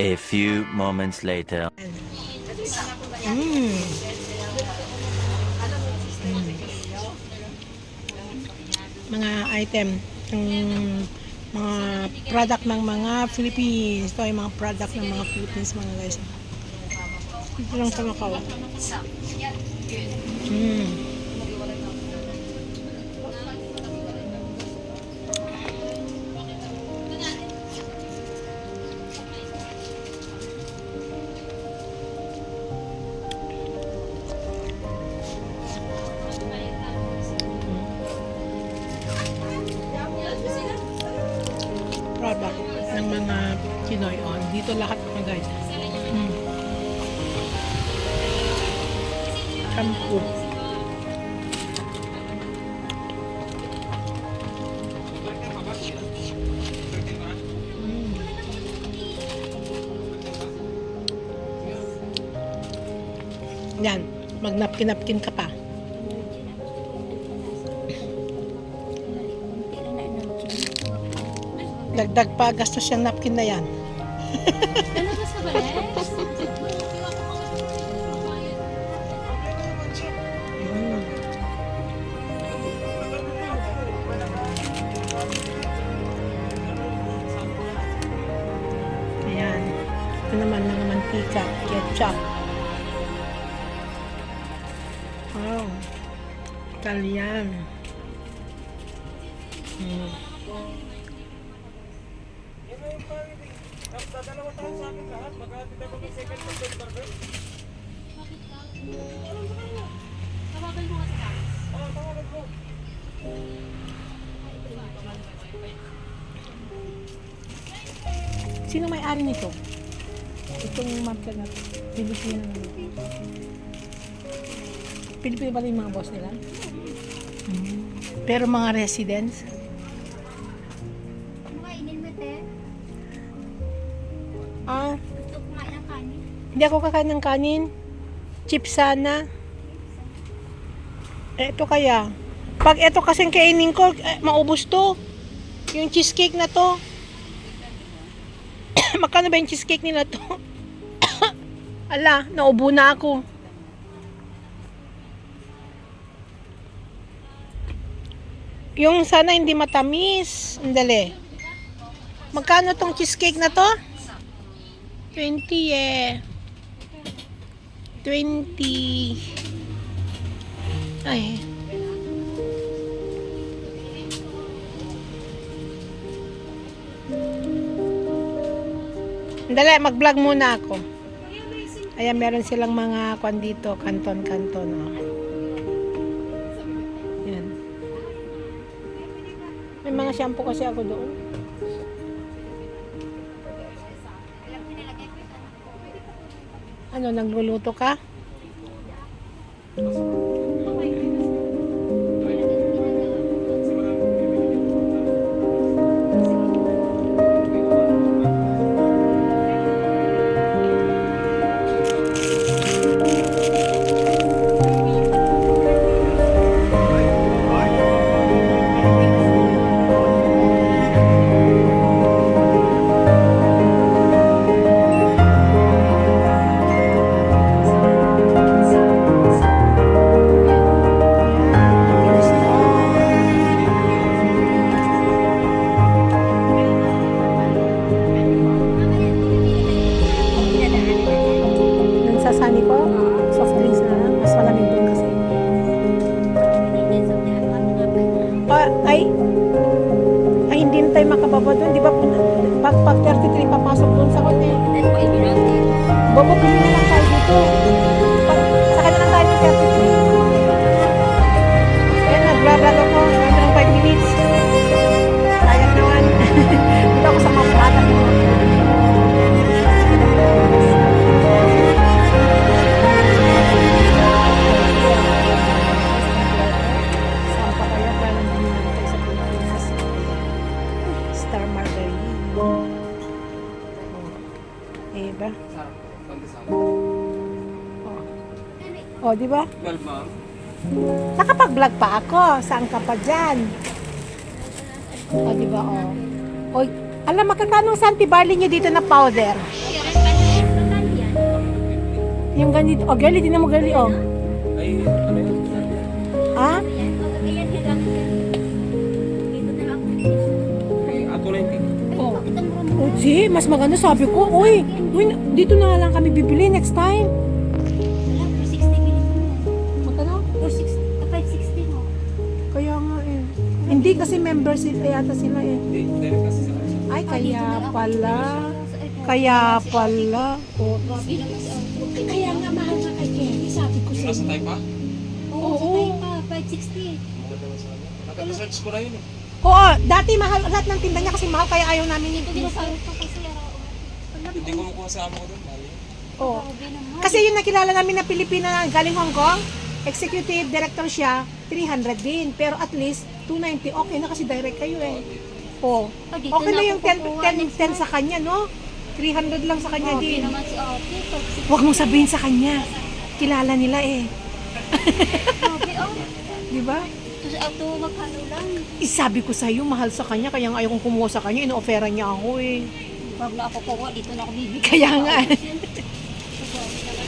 A few moments later. Mm. Mga item ng mga product ng mga Philippines. Ito ay mga product ng mga Philippines mga guys. Ito lang sa Macau. Product ng mga Pinoy. Oh, dito lahat mga guys. Shampoo. Yan, mag-napkin-napkin ka pa. Dagdag pa gastos yung napkin na yan. Ayan. Ito naman mga mantika, ketchup. Wow. Italian. Sino may-ari nito? Itong market na Pilipino. Pilipino ba rin yung mga boss nila? Pero mga residents? Gusto kumain ng kanin. Hindi ako kakain ng kanin. Chip sana. Ito kaya. Pag ito kasing kainin ko, maubos to. Yung cheesecake na to. Magkano ba yung cheesecake nila to? Ala, naubo na ako. Yung sana hindi matamis. Andali. Magkano tong cheesecake na to? 20 eh. 20. Ay. Andali, mag-vlog muna ako. Ayan, meron silang mga kwan dito, kanton-kanton. Oh. Yan. May mga shampoo kasi ako doon. Ano, nagluluto ka? Sasani ko, soft drinks na lang. Mas malamig doon kasi. Ay, hindi na tayo makababa doon. Di ba, pag 33, papasok doon sa hotel. Bobo, pili na lang tayo dito. Saka na lang tayo ng 33. Ayan, nag-vlog ako. Ano ng 5 minutes. Sayang naman. Dito ako sa mapatas. Star Margarine. Diba? Oh, di ba? Nakapag-vlog pa ako. Saan ka pa dyan? Oh, di ba? Oh. Oy, alam, magkakano Santi Barley nyo dito na powder? Yung ganito. Oh, Gali, tingnan mo, Gali, oh. Ay, ano yun? Ha? Ayan, ayan, ayan. Dito na lang ako. Ay, ato na yung Oh. Bakit ang mura-mura? Oh, si, mas maganda sabi ko. Uy, dito na lang kami bibili next time. Wala, 460 bilhin mo. Magkano? 560 mo. Kaya nga eh. Hindi kasi member sila yata sila eh. Hindi, direct kasi sa kanila. Ay, Dito kaya na lang. pala. Ay, Kaya pala. Oh. grabe naman si Ate. Kaya nga mahal nga kay Kelly. Sabi ko Yung sa nasa Taipa? Oo, Oo. sa tayo pa, 560. Maganda na sa kanya. Nakaka-search ko na yun eh. Oo, dati mahal lahat ng tinda niya kasi mahal kaya ayaw namin Ito yung ginasarap ko kasi araw. Hindi ko makuha sa amo ko doon. Mali. Oo. Grabe naman. Kasi yung nakilala namin na Pilipina na galing Hong Kong, executive director siya, 300 din. Pero at least 290, okay na kasi direct kayo eh. Oo. Oh, dito Okay na na yung ako kukuha next 10 sa kanya, no? 300 lang sa kanya Grabe din. naman si Ate. 560. Huwag mong sabihin sa kanya. Kilala nila eh. Grabe, oh. Di ba? Ito sa auto, magkano lang. Isabi ko sa iyo, mahal sa kanya, kaya nga ayaw kong kumuha sa kanya, ino-offera niya ako eh. Pag na ako kuha, dito na ako bibigyan. Kaya nga. So, grabe naman